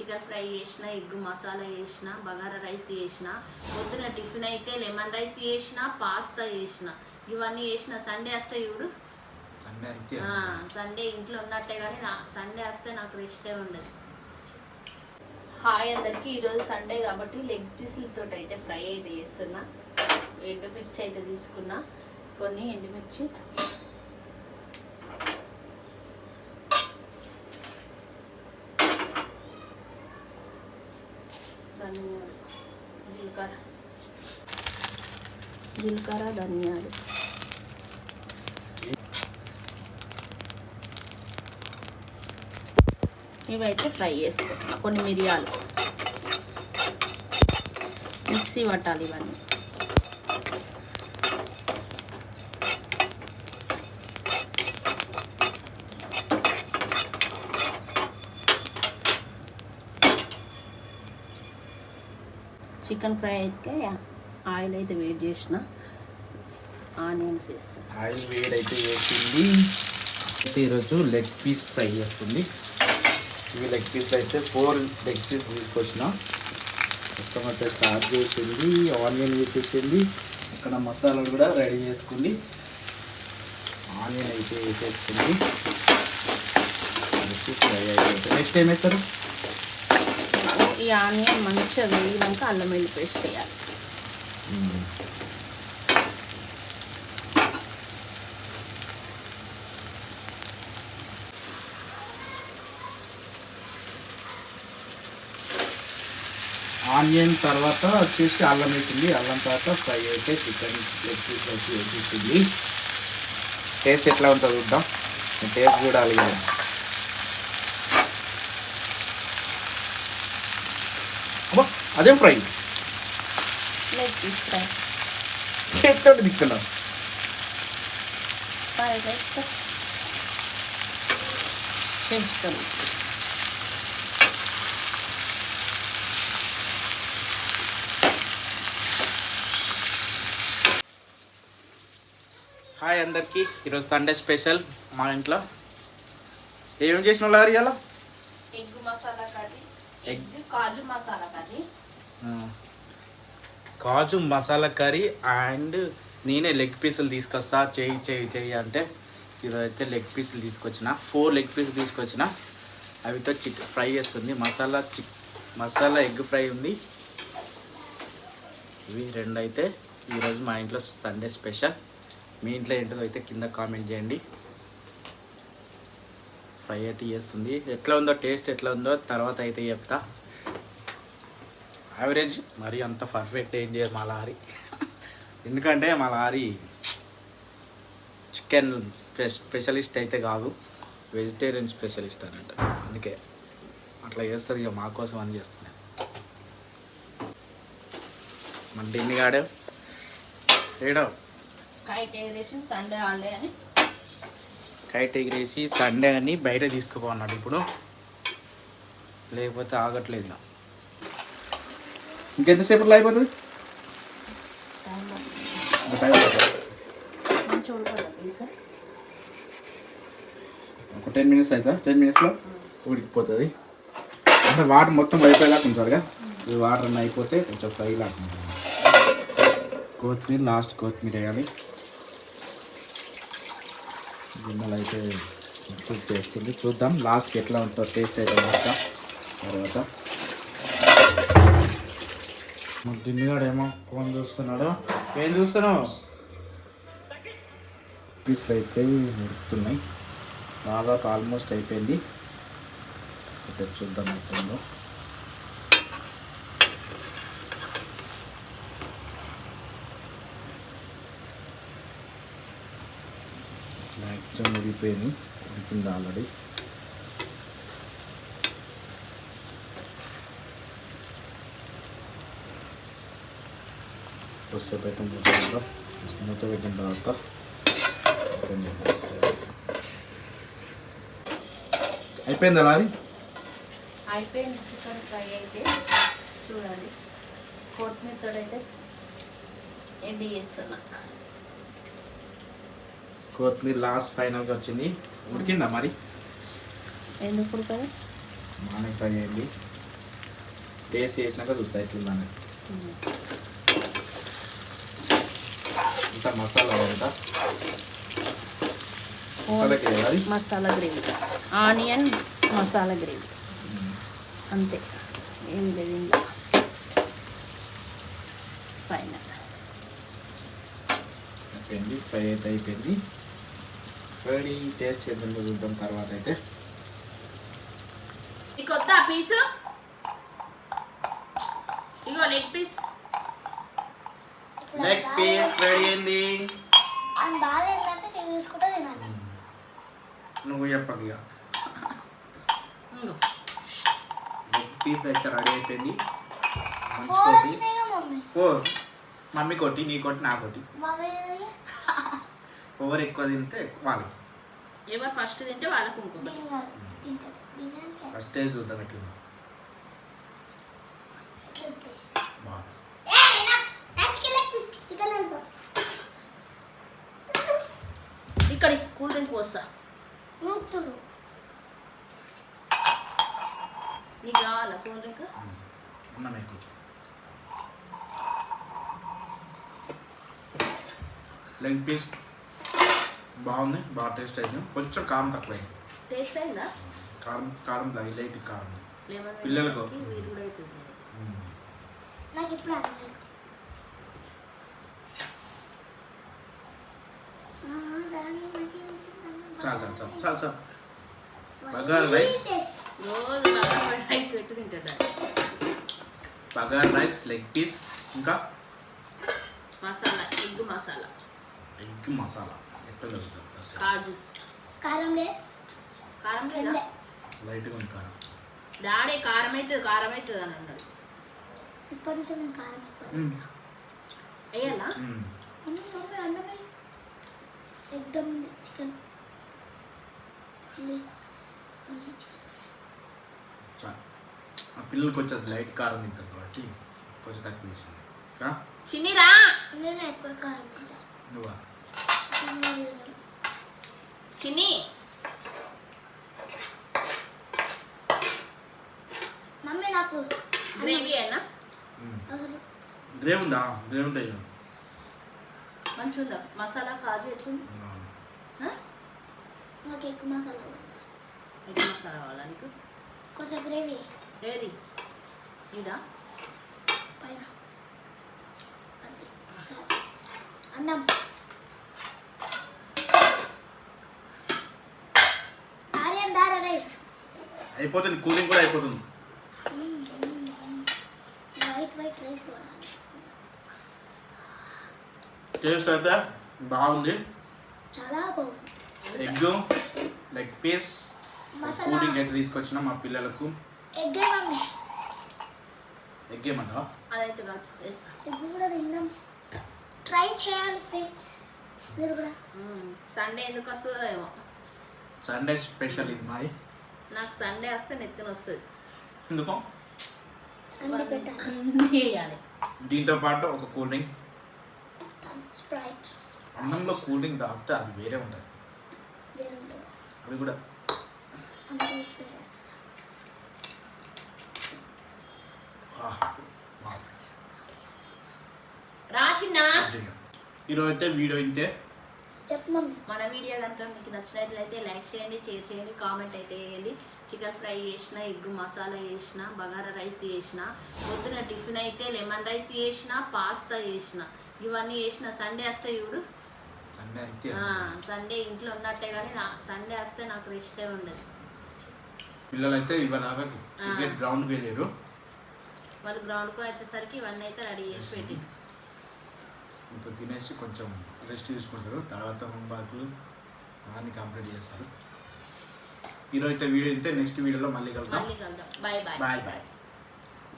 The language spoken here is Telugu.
చికెన్ ఫ్రై చేసిన, ఎగ్ మసాలా చేసిన, బగారా రైస్ చేసిన, పొద్దున టిఫిన్ అయితే లెమన్ రైస్ చేసిన, పాస్తా చేసిన. ఇవన్నీ చేసిన. సండే వస్తే చూడు, సండే ఇంట్లో ఉన్నట్టే కానీ సండే వస్తే నాకు రెస్టే ఉండదు. హాయ్ అందరికి, ఈరోజు సండే కాబట్టి లెగ్ పీసులతో అయితే ఫ్రై అయితే చేస్తున్నా. ఎండుమిర్చి అయితే తీసుకున్నా, కొన్ని ఎండుమిర్చి, ధనియాలు, జీలకర్ర ధనియాలు, ఇవైతే ఫ్రై చేసుకుంటున్నా. కొన్ని మిరియాలు మిక్సీ పట్టాలి ఇవన్నీ. చికెన్ ఫ్రై అయితే ఆయిల్ అయితే వేడి చేసిన, ఆనియన్స్ వేస్తాను. ఆయిల్ వేడి అయితే వేసింది. ఈరోజు లెగ్ పీస్ ఫ్రై చేస్తుంది. ఇవి లెగ్ పీస్ అయితే 4 లెగ్ పీస్ తీసుకొచ్చిన. మొత్తం అయితే స్టార్ట్ చేసింది. ఆనియన్ వేసేసింది. అక్కడ మసాలాలు కూడా రెడీ చేసుకుంది. ఆనియన్ అయితే వేసేస్తుంది. ఫ్రై అయిపోతుంది. నెక్స్ట్ ఏం వేస్తారు? ఈ ఆనియన్ మంచిగా వేగినాక అల్లం వెల్లుల్లి పేస్ట్ వేయాలి. ఆనియన్ తర్వాత వచ్చేసి అల్లం వేసింది. అల్లం తర్వాత ఫ్రై అయితే చికెన్ లెగ్ పీస్ వచ్చి వేసేసింది. టేస్ట్ ఎట్లా ఉంటుందో చూద్దాం. టేస్ట్ చూడాలి కదా. అబ్బా, అదేం ఫ్రై లెగ్ పీస్ ఫ్రై చేతితో దిక్కున్నాం. చేస్తాను. హాయ్ అందరికీ, ఈరోజు సండే స్పెషల్ మా ఇంట్లో. ఏమేమి చేసిన వాళ్ళు ఇవాళ? Egg masala curry, egg kaju masala curry, kaju masala curry and నేనే లెగ్ పీసులు తీసుకొస్తా చెయ్యి అంటే ఈరోజు అయితే లెగ్ పీసులు తీసుకొచ్చిన. 4 లెగ్ పీసులు తీసుకొచ్చిన. అవితో చికెన్ ఫ్రై చేస్తుంది. మసాలా ఎగ్ ఫ్రై ఉంది. ఇవి 2 అయితే ఈరోజు మా ఇంట్లో సండే స్పెషల్. మీ ఇంట్లో ఏంటో అయితే కింద కామెంట్ చేయండి. ఫ్రై అయితే చేస్తుంది. ఎట్లా ఉందో టేస్ట్ ఎట్లా ఉందో తర్వాత అయితే చెప్తా. యావరేజ్, మరి అంత పర్ఫెక్ట్ ఏం చేయదు మా లారీ. ఎందుకంటే మా లారీ చికెన్ స్పెషలిస్ట్ అయితే కాదు, వెజిటేరియన్ స్పెషలిస్ట్ అన్నట్టు. అందుకే అట్లా చేస్తుంది. ఇక మా కోసం అని చేస్తున్నాను. మన డిన్ని గాడే ఏడో కైట్ ఎగరేసి సండే హాలిడే అని, కైట్ ఎగిరేసి సండే అని బయట తీసుకుపోన్నాడు. ఇప్పుడు లేకపోతే ఆగట్లేదు. ఇలా ఇంకెంతసేపట్లో అయిపోతుంది? ఒక 10 మినిట్స్ అవుతా. 10 మినిట్స్లో ఉడికిపోతుంది. అంటే వాటర్ మొత్తం అయిపోయేలాగా ఉంచాలిగా. ఈ వాటర్ అన్నీ అయిపోతే కొంచెం ఫ్రై లాగా. కొత్తిమీర లాస్ట్, కొత్తిమీర వేయాలి. గిన్నెలు అయితే కుక్ చేస్తుంది. చూద్దాం లాస్ట్కి ఎట్లా ఉంటుందో టేస్ట్ అయితే వస్తా. తర్వాత గిన్నెగాడు ఏమో ఫోన్ చూస్తున్నాడు. ఏం చూస్తున్నావు? పీస్లు అయితే ఉడుకుతున్నాయి. దాదాపు ఆల్మోస్ట్ అయిపోయింది. అయితే చూద్దాం ఎట్లుందో. మ్యాక్సిమం ఉడికిపోయింది. ఉడికింది ఆల్రెడీ. కొద్దిసేపు అయితే మూత పెట్టిన తర్వాత అయిపోయిందా లారీ? అయిపోయింది. చికెన్ ఫ్రై అయితే చూడండి. కొత్తిమీరతో అయితే ఎండి చేస్తున్నా. కొత్తిమీర లాస్ట్ ఫైనల్గా వచ్చింది. ఉడికిందా మరి? ఎందుకు ఉడకదు? బాగానే ఫ్రై అయింది. టేస్ట్ చేసినాక చూస్తా ఎట్లుందని. ఇంత మసాలా అంతా మసాలాకి వేయాలి. Masala gravy, onion masala gravy అంతే, ఏం లేదు ఇందులో. ఫైనల్ అయిపోయింది, ఫ్రై అయితే అయిపోయింది. రెడీ, టేస్ట్ చేద్దాం చూద్దాం తర్వాత అయితే. ఈ కొత్త పీసు ఇగో leg piece. Leg piece ready అయింది. అని బాగా ఏంటంటే నేను తీసుకుంటా తినాలి. నువ్వు చెప్పకు ఇక. ఇంగో లెగ్ పీస్ అయితే రెడీ అయిపోయింది. మంచి ఫోర్ కొట్టి వచ్చినాయిగా మమ్మీ. మమ్మీ కొట్టి, నీ కొట్టి, నా కొట్టి. మమ్మీ ఓవర్ ఎక్కువ తింటే వాళ్ళకి. ఎవరు ఫస్ట్ తింటే వాళ్ళకు ఇంకొక. తిన్నాడు తింటాడు తినడానికి ఫస్ట్ టేస్ట్ చూద్దాం ఎట్లా. బెస్ట్. బాగుంది. ఇక్కడ కూల్ డ్రింక్ పోస్తా, నూతుడు నీకు కావాలా కూల్ డ్రింక్? ఉన్నా మీకు. లెగ్ పీస్ బాగుంది, బాగా టేస్ట్ అయింది. కొంచెం కారం తక్కువైంది. టేస్ట్ అయిందా? కారం కారం లైట్ కారం. లెమన్ పిల్లలకు. వీరు కూడా అయిపోయింది. నాకు ఇప్పుడు అర్థం చాలు చాలు చాలు చాలు చాలు. బగార్ రైస్, రోజు బాగా రైస్ పెట్టి తింటాడు. బగార్ రైస్, లెగ్ పీస్, ఇంకా మసాలా, ఎగ్ మసాలా, ఎగ్ మసాలా. ఎక్కడ దొరుకుతుంది ఫస్ట్? కాజు. కారం లేదు కారం లేదా? లైట్గా ఉంది కారం. డాడీ కారం అవుతుంది అని అన్నాడు. ఇప్పటి నుంచి నేను కారం ఎక్కువ వేయాలా? మమ్మీ అన్నమే ఎగ్దమ్ చికెన్ చికెన్ చాలు. ఆ పిల్లలకి వచ్చేది లైట్ కారం తింటారు కాబట్టి కొంచెం తక్కువ వేసింది. చిన్నిరా. నేను ఎక్కువ కారం తింటా. నువ్వా? చిన్ని మమ్మీ నాకు గ్రేవీ అయినా అసలు గ్రేవ్ ఉందా? గ్రేవ్ ఉంటాయి కదా. మంచిగా ఉందా మసాలా? కాజు ఎట్లుంది? నాకు ఎక్కువ మసాలా కావాలి. ఎగ్ మసాలా కావాలా నీకు? కొంచెం గ్రేవీ ఏది ఇదా? పైన అది మసాలా అన్నం ఆర్యన్ దారా రైస్ అయిపోతుంది, కూలింగ్ కూడా అయిపోతుంది. వైట్ రైస్ కావాలి. టేస్ట్ అయితే బాగుంది. చాలా బాగుంది. Egg, leg piece, masala. Cooling అయితే తీసుకొచ్చిన మా పిల్లలకు. ఎగ్ మమ్మీ ఎగ్ ఏమంటావా? అదైతే కాదు వేస్తా. ఎగ్ కూడా తిన్నాం. ట్రై చేయాలి ఫ్రెండ్స్ మీరు కూడా. సండే ఎందుకు వస్తుందో ఏమో. సండే స్పెషల్ ఇది మాది. నాకు సండే వస్తే నెత్తిన వస్తుంది. ఎందుకో అన్ని పెట్టాలి. అన్నీ వేయాలి. దీంతో పాటు ఒక కూల్ డ్రింక్. స్ప్రైట్ అన్నంలో కూల్ డ్రింక్ తాగితే అది వేరే ఉంటుంది. అది కూడా రా చిన్న. ఈరోజు అయితే వీడియో ఇంతే. చెప్పు మమ్మీ. మన వీడియో కనుక మీకు నచ్చినట్లయితే లైక్ చేయండి, షేర్ చేయండి, కామెంట్ అయితే వేయండి. చికెన్ ఫ్రై చేసిన, ఎగ్ మసాలా చేసిన, బగారా రైస్ చేసిన, పొద్దున టిఫిన్ అయితే లెమన్ రైస్ చేసిన, పాస్తా చేసిన, ఇవన్నీ చేసిన. సండే వస్తే చూడు, సండే అంతే. సండే ఇంట్లో ఉన్నట్టే కానీ సండే వస్తే నాకు రెస్టే ఉండదు. పిల్లలు అయితే ఇవాళ క్రికెట్ గ్రౌండ్కి వెళ్ళారు. వాళ్ళు గ్రౌండ్కి వచ్చేసరికి ఇవన్నీ అయితే రెడీ చేసి పెట్టింది. ఇప్పుడు తినేసి కొంచెం రెస్ట్ తీసుకుంటారు. తర్వాత హోంవర్క్లు అన్నీ కంప్లీట్ చేస్తారు. ఈరోజు అయితే వీడియో అయితే నెక్స్ట్ వీడియోలో మళ్ళీ కలుద్దాం. Bye bye. Bye bye.